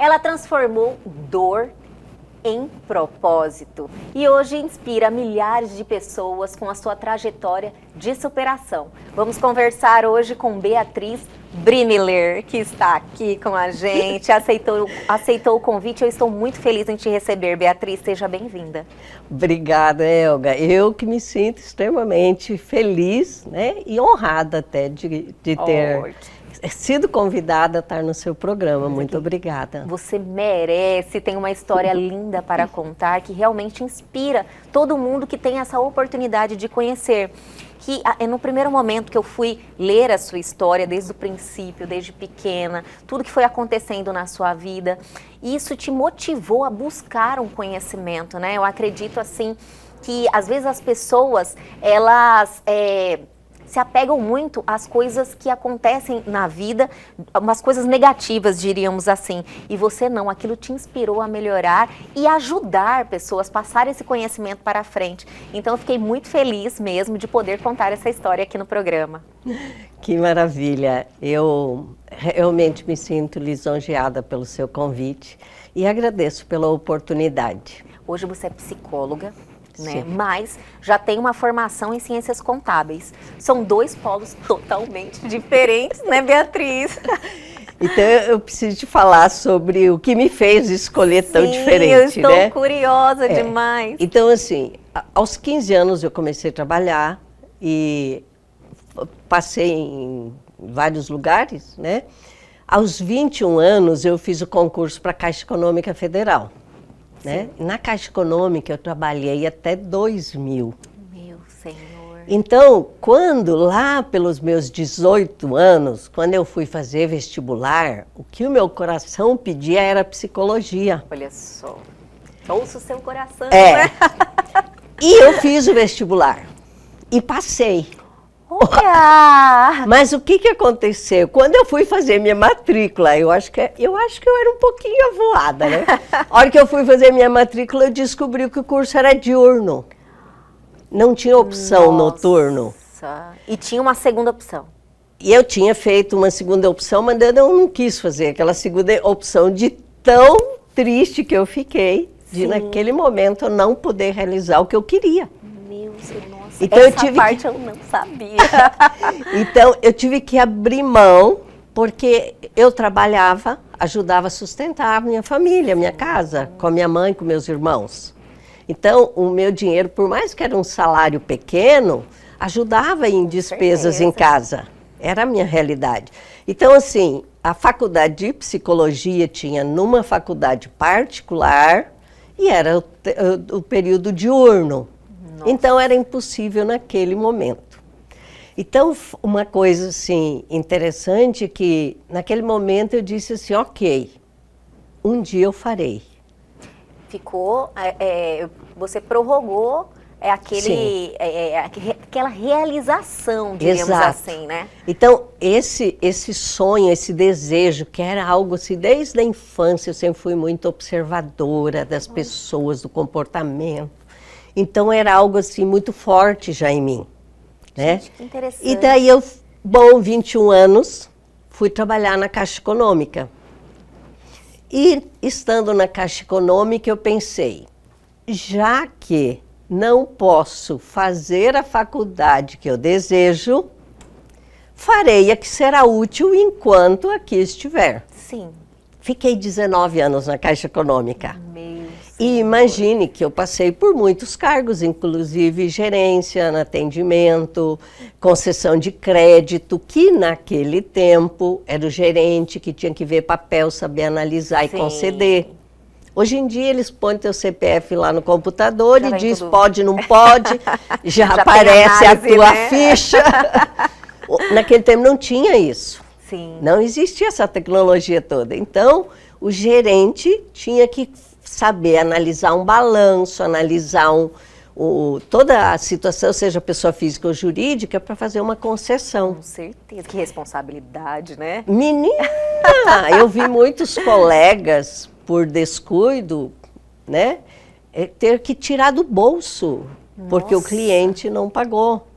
Ela transformou dor em propósito e hoje inspira milhares de pessoas com a sua trajetória de superação. Vamos conversar hoje com Beatriz Brimiller, que está aqui com a gente, aceitou o convite. Eu estou muito feliz em te receber, Beatriz, seja bem-vinda. Obrigada, Elga. Eu que me sinto extremamente feliz, né, e honrada até de ter sido convidada a estar no seu programa. Muito obrigada. Você merece, tem uma história linda para contar, que realmente inspira todo mundo que tem essa oportunidade de conhecer. Que no primeiro momento que eu fui ler a sua história, desde o princípio, desde pequena, tudo que foi acontecendo na sua vida, isso te motivou a buscar um conhecimento, né? Eu acredito, assim, que às vezes as pessoas, elas se apegam muito às coisas que acontecem na vida, umas coisas negativas, diríamos assim. E você não, aquilo te inspirou a melhorar e ajudar pessoas, passar esse conhecimento para frente. Então eu fiquei muito feliz mesmo de poder contar essa história aqui no programa. Que maravilha! Eu realmente me sinto lisonjeada pelo seu convite e agradeço pela oportunidade. Hoje você é psicóloga, né? Mas já tem uma formação em ciências contábeis. São dois polos totalmente diferentes, né, Beatriz? Então eu preciso te falar sobre o que me fez escolher tão diferente, eu estou né? curiosa demais. Então, assim, aos 15 anos eu comecei a trabalhar e passei em vários lugares, né? Aos 21 anos eu fiz o concurso para a Caixa Econômica Federal. Né? Na Caixa Econômica eu trabalhei até 2000. Meu Senhor! Então, quando lá pelos meus 18 anos, quando eu fui fazer vestibular, o que o meu coração pedia era psicologia. Olha só, ouça o seu coração, né? E eu fiz o vestibular e passei. Olha! Mas o que aconteceu? Quando eu fui fazer minha matrícula, eu acho que eu era um pouquinho avoada, né? A hora que eu fui fazer minha matrícula, eu descobri que o curso era diurno. Não tinha opção noturno. E tinha uma segunda opção. E eu tinha feito uma segunda opção, mas eu não quis fazer aquela segunda opção de tão triste que eu fiquei, de naquele momento eu não poder realizar o que eu queria. Meu Senhor. Então, essa parte eu não sabia. Então, eu tive que abrir mão, porque eu trabalhava, ajudava a sustentar a minha família, a minha casa, com a minha mãe, com meus irmãos. Então, o meu dinheiro, por mais que era um salário pequeno, ajudava em despesas em casa. Era a minha realidade. Então, assim, a faculdade de psicologia tinha numa faculdade particular e era o período diurno. Então, era impossível naquele momento. Então, uma coisa, assim, interessante que, naquele momento, eu disse assim, ok, um dia eu farei. Você prorrogou aquela realização, diríamos assim, né? Então, esse sonho, esse desejo, que era algo assim, desde a infância, eu sempre fui muito observadora das pessoas, do comportamento. Então, era algo assim muito forte já em mim, né? Gente, que interessante. E daí 21 anos, fui trabalhar na Caixa Econômica. E, estando na Caixa Econômica, eu pensei, já que não posso fazer a faculdade que eu desejo, farei a que será útil enquanto aqui estiver. Sim. Fiquei 19 anos na Caixa Econômica. E imagine que eu passei por muitos cargos, inclusive gerência, atendimento, concessão de crédito, que naquele tempo era o gerente que tinha que ver papel, saber analisar e conceder. Hoje em dia eles põem teu CPF lá no computador e diz pode, não pode, já aparece a tua ficha. Naquele tempo não tinha isso. Sim. Não existia essa tecnologia toda. Então, o gerente tinha que saber analisar um balanço, analisar toda a situação, seja pessoa física ou jurídica, para fazer uma concessão. Com certeza. Que responsabilidade, né? Menina, eu vi muitos colegas, por descuido, né, ter que tirar do bolso, porque o cliente não pagou.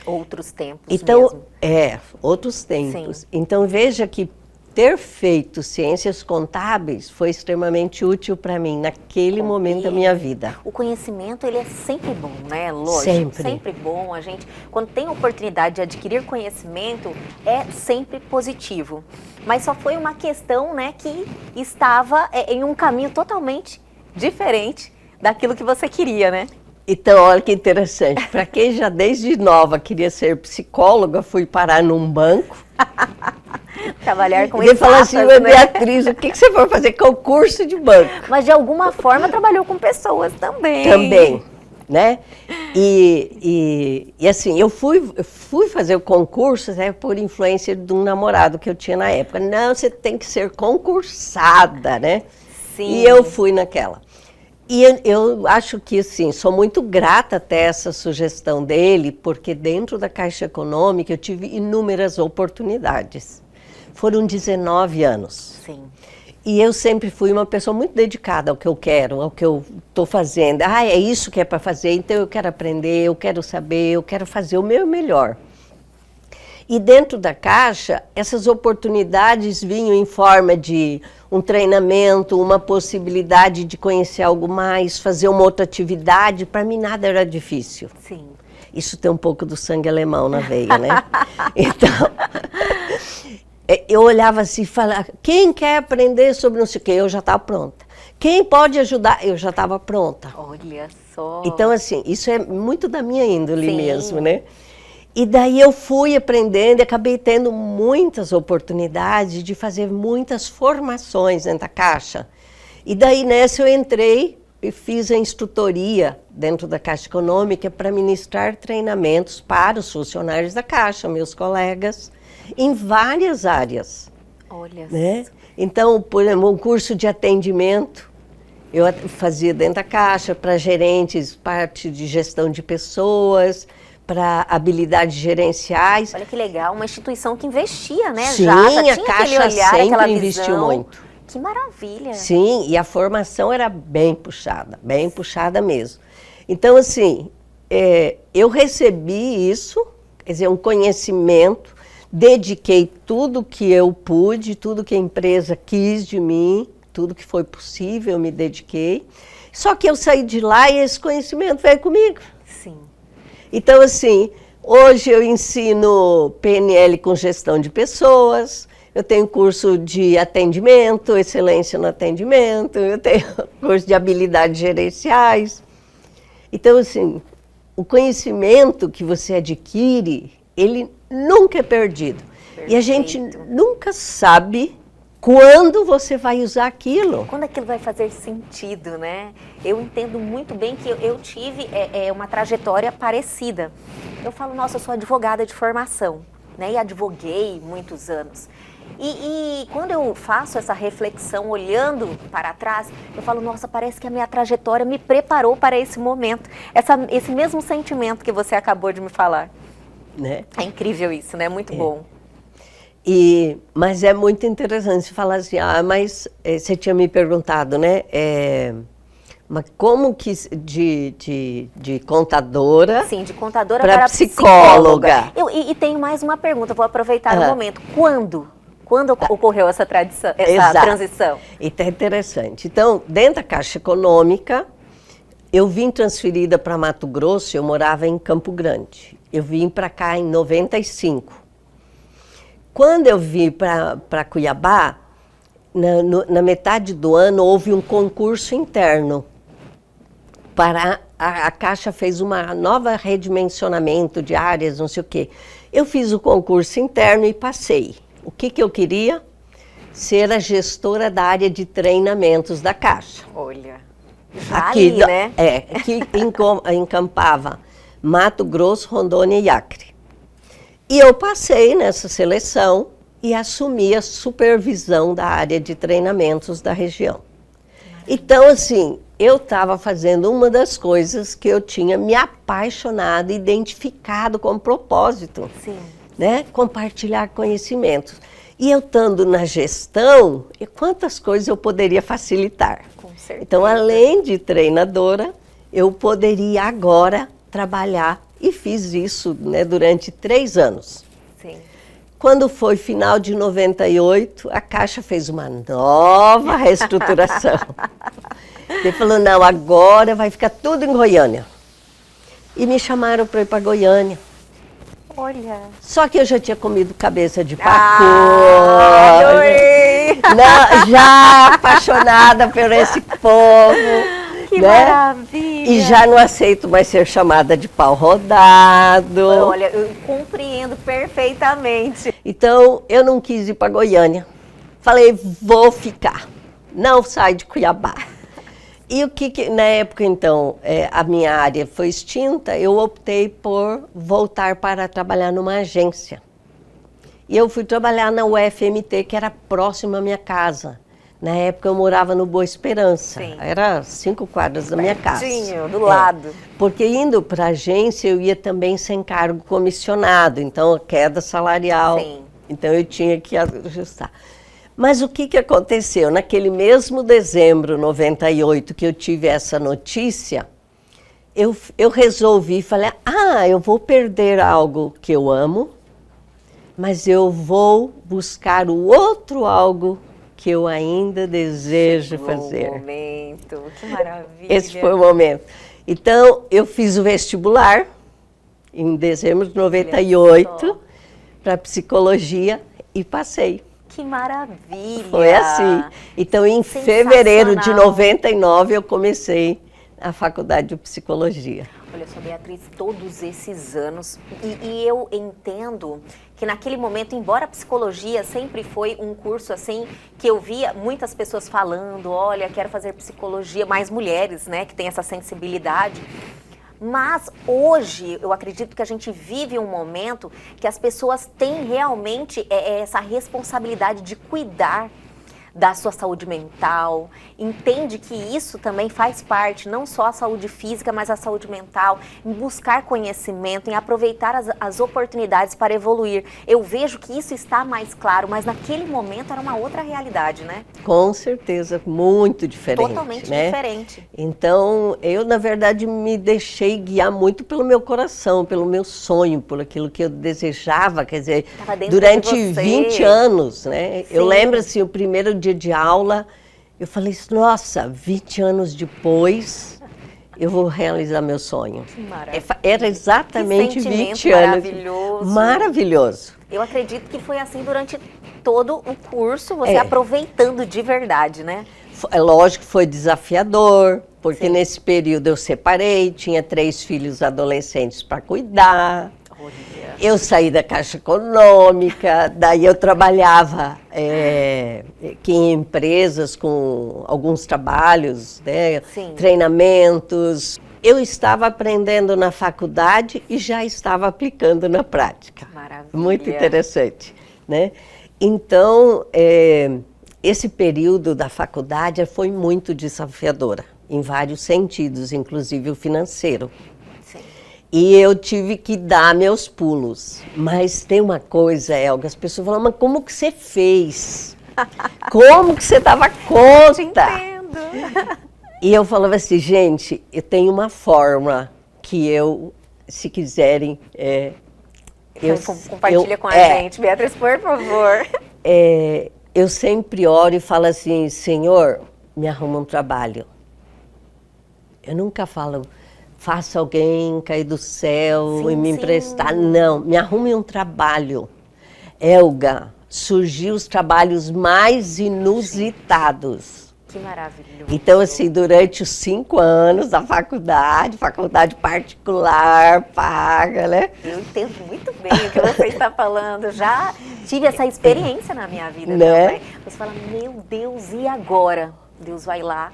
Outros tempos então, mesmo. Outros tempos. Sim. Então, veja que ter feito ciências contábeis foi extremamente útil para mim naquele momento da minha vida. O conhecimento, ele é sempre bom, né? Lógico, Sempre bom. A gente, quando tem a oportunidade de adquirir conhecimento, é sempre positivo. Mas só foi uma questão, né, que estava em um caminho totalmente diferente daquilo que você queria, né? Então, olha que interessante. Para quem já desde nova queria ser psicóloga, fui parar num banco. Trabalhar com Ele exatas, falou assim, né? Beatriz, o que você foi fazer? Concurso de banco. Mas de alguma forma trabalhou com pessoas também. Também, né? E assim, eu fui fazer o concurso, né, por influência de um namorado que eu tinha na época. Não, você tem que ser concursada, né? Sim. E eu fui naquela. E eu acho que, assim, sou muito grata até essa sugestão dele, porque dentro da Caixa Econômica eu tive inúmeras oportunidades. Foram 19 anos. Sim. E eu sempre fui uma pessoa muito dedicada ao que eu quero, ao que eu estou fazendo. Ah, é isso que é para fazer, então eu quero aprender, eu quero saber, eu quero fazer o meu melhor. E dentro da Caixa, essas oportunidades vinham em forma de um treinamento, uma possibilidade de conhecer algo mais, fazer uma outra atividade. Para mim nada era difícil. Sim. Isso tem um pouco do sangue alemão na veia, né? Então, eu olhava assim e falava, quem quer aprender sobre não sei o quê? Eu já estava pronta. Quem pode ajudar? Eu já estava pronta. Olha só. Então, assim, isso é muito da minha índole Sim. mesmo, né? E daí eu fui aprendendo e acabei tendo muitas oportunidades de fazer muitas formações dentro da Caixa. E daí nessa eu entrei e fiz a instrutoria dentro da Caixa Econômica para ministrar treinamentos para os funcionários da Caixa, meus colegas, em várias áreas. Olha Né? só. Então, por exemplo, um curso de atendimento eu fazia dentro da Caixa para gerentes, parte de gestão de pessoas, para habilidades gerenciais. Olha que legal, uma instituição que investia, né? Sim, já a tinha Caixa aquele olhar, sempre aquela investiu visão. muito. Que maravilha. Sim, e a formação era bem puxada mesmo. Então, assim, eu recebi isso, quer dizer, um conhecimento, dediquei tudo que eu pude, tudo que a empresa quis de mim, tudo que foi possível, eu me dediquei. Só que eu saí de lá e esse conhecimento veio comigo. Sim. Então, assim, hoje eu ensino PNL com gestão de pessoas, eu tenho curso de atendimento, excelência no atendimento, eu tenho curso de habilidades gerenciais. Então, assim, o conhecimento que você adquire, ele nunca é perdido. Perfeito. E a gente nunca sabe quando você vai usar aquilo. Quando aquilo vai fazer sentido, né? Eu entendo muito bem que eu tive uma trajetória parecida. Eu falo, nossa, eu sou advogada de formação, né? E advoguei muitos anos. E quando eu faço essa reflexão, olhando para trás, eu falo, nossa, parece que a minha trajetória me preparou para esse momento. Esse mesmo sentimento que você acabou de me falar. Né? É incrível isso, né? Muito bom. Mas é muito interessante você falar assim, mas você tinha me perguntado, né? Mas como que de contadora? Sim, de contadora para psicóloga. E tenho mais uma pergunta, vou aproveitar o momento. Quando ocorreu essa transição? Então é interessante. Então, dentro da Caixa Econômica, eu vim transferida para Mato Grosso, eu morava em Campo Grande. Eu vim para cá em 95. Quando eu vim para Cuiabá, na metade do ano houve um concurso interno. A Caixa fez uma nova redimensionamento de áreas, não sei o quê. Eu fiz o concurso interno e passei. O que eu queria? Ser a gestora da área de treinamentos da Caixa. Olha, aqui, né? Que encampava Mato Grosso, Rondônia e Acre. E eu passei nessa seleção e assumi a supervisão da área de treinamentos da região. Então, assim, eu estava fazendo uma das coisas que eu tinha me apaixonado, identificado como propósito. Sim. Né? Compartilhar conhecimentos. E eu estando na gestão, quantas coisas eu poderia facilitar? Com certeza. Então, além de treinadora, eu poderia agora trabalhar. E fiz isso, né, durante 3 anos. Sim. Quando foi final de 98, a Caixa fez uma nova reestruturação. Ele falou, não, agora vai ficar tudo em Goiânia. E me chamaram para ir para Goiânia. Olha. Só que eu já tinha comido cabeça de pacu. Adorei! Já apaixonada por esse povo. Que né? maravilha! E já não aceito mais ser chamada de pau rodado. Olha, eu compreendo perfeitamente. Então, eu não quis ir para Goiânia. Falei, vou ficar. Não saio de Cuiabá. E o que na época, então, a minha área foi extinta, eu optei por voltar para trabalhar numa agência. E eu fui trabalhar na UFMT, que era próximo à minha casa. Na época eu morava no Boa Esperança, Sim. Era 5 quadras da minha casa. Pertinho, do lado. Porque indo para a agência eu ia também sem cargo comissionado, então a queda salarial. Sim. Então eu tinha que ajustar. Mas o que aconteceu? Naquele mesmo dezembro, 98, que eu tive essa notícia, eu resolvi, falei, eu vou perder algo que eu amo, mas eu vou buscar o outro algo que eu ainda desejo fazer. O momento, que maravilha. Esse foi o momento. Então, eu fiz o vestibular em dezembro de 98 para psicologia e passei. Que maravilha! Foi assim. Então, em fevereiro de 99, eu comecei a faculdade de psicologia. Olha só, Beatriz, todos esses anos, e eu entendo que naquele momento, embora a psicologia sempre foi um curso assim, que eu via muitas pessoas falando, olha, quero fazer psicologia, mais mulheres, né, que tem essa sensibilidade. Mas hoje, eu acredito que a gente vive um momento que as pessoas têm realmente essa responsabilidade de cuidar da sua saúde mental, entende que isso também faz parte, não só a saúde física, mas a saúde mental, em buscar conhecimento, em aproveitar as oportunidades para evoluir. Eu vejo que isso está mais claro, mas naquele momento era uma outra realidade, né? Com certeza, muito diferente. Totalmente né? diferente. Então, eu, na verdade, me deixei guiar muito pelo meu coração, pelo meu sonho, por aquilo que eu desejava, quer dizer, durante 20 anos, né? Sim. Eu lembro, assim, o primeiro dia de aula, eu falei, nossa, 20 anos depois, eu vou realizar meu sonho. Que maravilha. Era exatamente que 20 anos. Maravilhoso. Maravilhoso. Eu acredito que foi assim durante todo o curso, você aproveitando de verdade, né? É lógico que foi desafiador, porque Sim. nesse período eu separei, tinha 3 filhos adolescentes para cuidar. Eu saí da Caixa Econômica, daí eu trabalhava aqui em empresas com alguns trabalhos, né, treinamentos. Eu estava aprendendo na faculdade e já estava aplicando na prática. Maravilha. Muito interessante, né? Então, esse período da faculdade foi muito desafiadora, em vários sentidos, inclusive o financeiro. E eu tive que dar meus pulos. Mas tem uma coisa, Elga, as pessoas falam, mas como que você fez? Como que você dava conta? Te entendo. E eu falava assim, gente, eu tenho uma forma que eu, se quiserem... Compartilha com a gente, Beatriz, por favor. Eu sempre oro e falo assim, Senhor, me arruma um trabalho. Eu nunca falo... faça alguém cair do céu e me emprestar. Não, me arrume um trabalho. Elga, surgiu os trabalhos mais inusitados. Que maravilhoso. Então, assim, durante os 5 anos da faculdade particular, paga, né? Eu entendo muito bem o que você está falando. Já tive essa experiência na minha vida né? também. Você fala, meu Deus, e agora? Deus vai lá.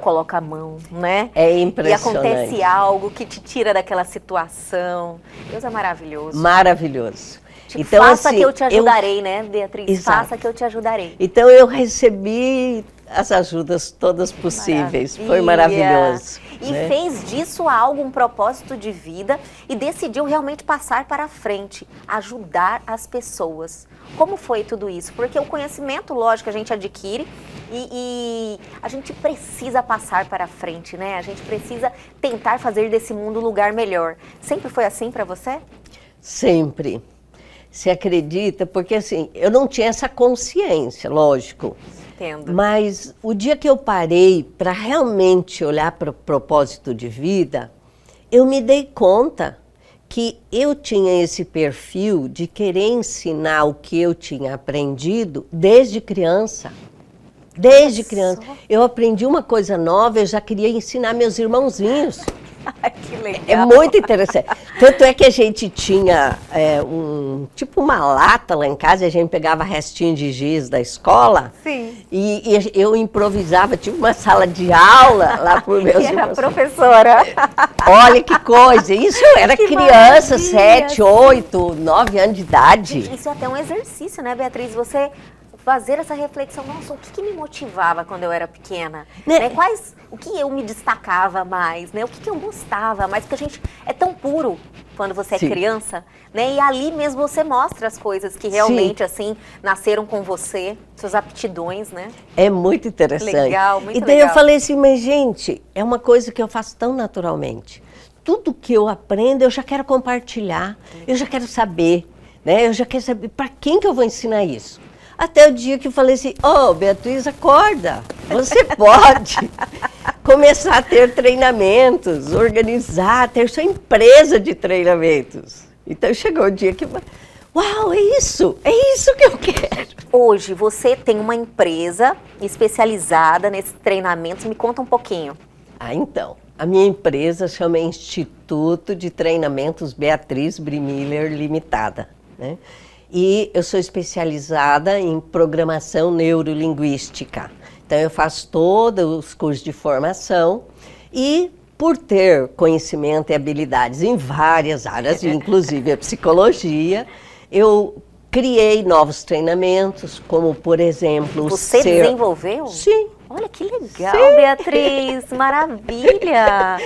Coloca a mão, né? É impressionante. E acontece algo que te tira daquela situação. Deus é maravilhoso. Maravilhoso. Tipo, então, faça assim, que eu te ajudarei, né, Beatriz? Exato. Faça que eu te ajudarei. Então, eu recebi as ajudas todas possíveis. Maravilha. Foi maravilhoso. E né? fez disso algo, um propósito de vida e decidiu realmente passar para frente, ajudar as pessoas. Como foi tudo isso? Porque o conhecimento, lógico, a gente adquire e a gente precisa passar para frente, né? A gente precisa tentar fazer desse mundo um lugar melhor. Sempre foi assim para você? Sempre. Você acredita? Porque assim, eu não tinha essa consciência, lógico. Entendo. Mas o dia que eu parei para realmente olhar para o propósito de vida, eu me dei conta que eu tinha esse perfil de querer ensinar o que eu tinha aprendido desde criança. Desde criança. Eu aprendi uma coisa nova, eu já queria ensinar meus irmãozinhos. Ai, que legal. É muito interessante. Tanto é que a gente tinha tipo uma lata lá em casa, e a gente pegava restinho de giz da escola. Sim. E eu improvisava, tipo uma sala de aula lá por meus E era irmãos. professora. Olha que coisa, isso eu era Que criança, maravilha. 7, 8, 9 anos de idade. Isso é até um exercício, né, Beatriz? Você fazer essa reflexão, nossa, o que me motivava quando eu era pequena? Né? O que eu me destacava mais, né? O que eu gostava mais? Porque a gente é tão puro quando você é Sim. criança, né? E ali mesmo você mostra as coisas que realmente, assim, nasceram com você, suas aptidões, né? É muito interessante. Legal, muito E daí legal. eu falei assim, mas gente, é uma coisa que eu faço tão naturalmente. Tudo que eu aprendo, eu já quero compartilhar, eu já quero saber, né? Eu já quero saber para quem que eu vou ensinar isso. Até o dia que eu falei assim, Beatriz, acorda, você pode começar a ter treinamentos, organizar, ter sua empresa de treinamentos. Então chegou o dia que, uau, é isso que eu quero. Hoje você tem uma empresa especializada nesses treinamentos, me conta um pouquinho. Então, a minha empresa chama Instituto de Treinamentos Beatriz Brimiller Limitada, né? E eu sou especializada em programação neurolinguística. Então, eu faço todos os cursos de formação e, por ter conhecimento e habilidades em várias áreas, inclusive a psicologia, eu criei novos treinamentos, como, por exemplo... Você desenvolveu? Sim. Olha que legal, Sim. Beatriz, maravilha!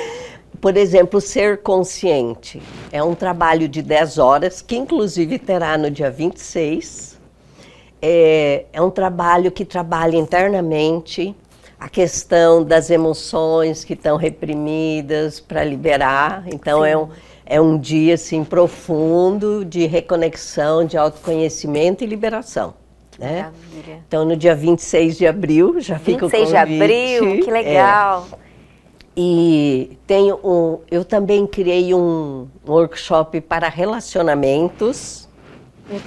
Por exemplo, Ser Consciente. É um trabalho de 10 horas, que inclusive terá no dia 26. É um trabalho que trabalha internamente a questão das emoções que estão reprimidas para liberar. Então, é um dia assim, profundo de reconexão, de autoconhecimento e liberação. Né? Maravilha. Então, no dia 26 de abril, já fica o convite. 26 de abril, que legal! E eu também criei um workshop para relacionamentos.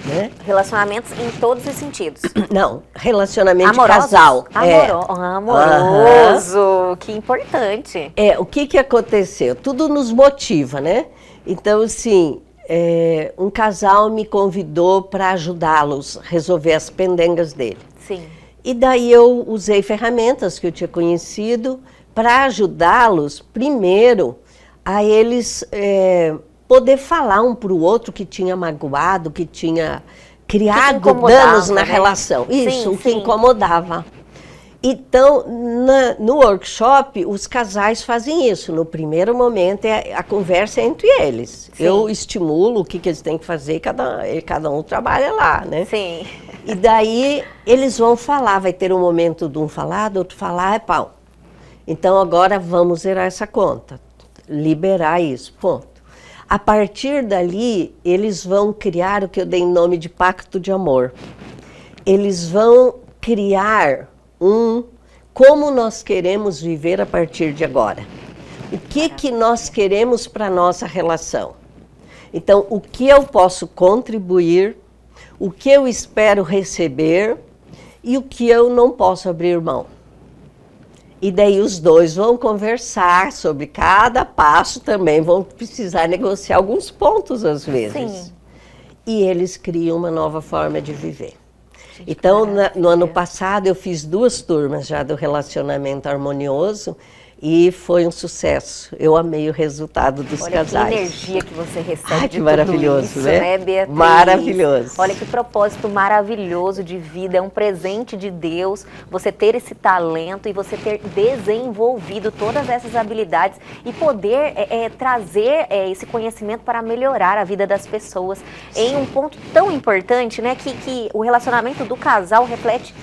Né? Relacionamentos em todos os sentidos. Não, relacionamento Amorosos? de casal. Amoroso, que importante. O que aconteceu? Tudo nos motiva, né? Então, assim, um casal me convidou para ajudá-los a resolver as pendengas dele. Sim. E daí eu usei ferramentas que eu tinha conhecido para ajudá-los, primeiro, a eles poder falar um para o outro que tinha magoado, que tinha criado danos na relação. Isso, o que incomodava. Então, no workshop, os casais fazem isso. No primeiro momento, a conversa é entre eles. Sim. Eu estimulo o que eles têm que fazer e cada um trabalha lá, né? Sim. E daí, eles vão falar, vai ter um momento de um falar, do outro falar, pau. Então, agora vamos zerar essa conta, liberar isso, ponto. A partir dali, eles vão criar o que eu dei em nome de pacto de amor. Eles vão criar como nós queremos viver a partir de agora. O que nós queremos para a nossa relação. Então, o que eu posso contribuir, o que eu espero receber e o que eu não posso abrir mão. E daí os dois vão conversar sobre cada passo, também vão precisar negociar alguns pontos às vezes. Sim. E eles criam uma nova forma de viver. Gente, então, no ano passado, eu fiz 2 turmas já do relacionamento harmonioso e foi um sucesso. Eu amei o resultado dos casais. Olha que energia que você recebe de que maravilhoso, tudo isso, né, Beatriz? Maravilhoso. Olha que propósito maravilhoso de vida, é um presente de Deus, você ter esse talento e você ter desenvolvido todas essas habilidades e poder trazer esse conhecimento para melhorar a vida das pessoas. Sim. Em um ponto tão importante, né, que o relacionamento do casal reflete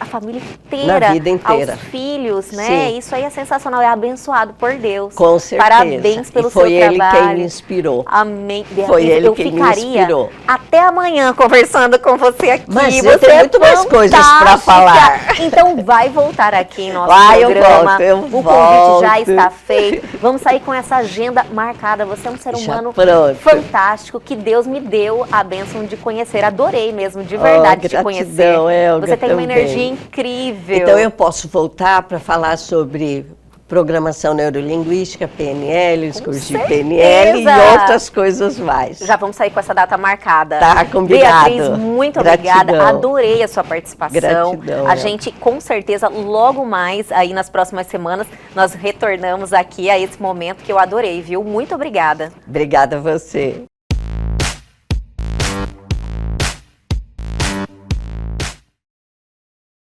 a família inteira, Na vida inteira. aos filhos, né? Sim. Isso aí é sensacional, é abençoado por Deus. Com certeza. Parabéns pelo e foi seu ele trabalho. quem me inspirou. Amém. Beatriz, Foi ele eu quem me ficaria inspirou. até amanhã conversando com você aqui. Mas você eu tenho é muito mais coisas pra fantástica. falar. Então vai voltar aqui em nosso Vai, programa. eu O volto. convite já está feito. Vamos sair com essa agenda marcada. Você é um ser Já humano pronto. fantástico que Deus me deu a bênção de conhecer. Adorei mesmo, de verdade, te conhecer. Gratidão, Elga, Você tem uma também. energia incrível. Então eu posso voltar para falar sobre programação neurolinguística, PNL, discurso de PNL e certeza. outras coisas mais. Já vamos sair com essa data marcada. Tá, combinado. Beatriz, muito Gratidão. obrigada. Adorei a sua participação. Gratidão, A Elga. gente, com certeza, logo mais, aí nas próximas semanas, nós retornamos aqui a esse momento que eu adorei, viu? Muito obrigada. Obrigada a você.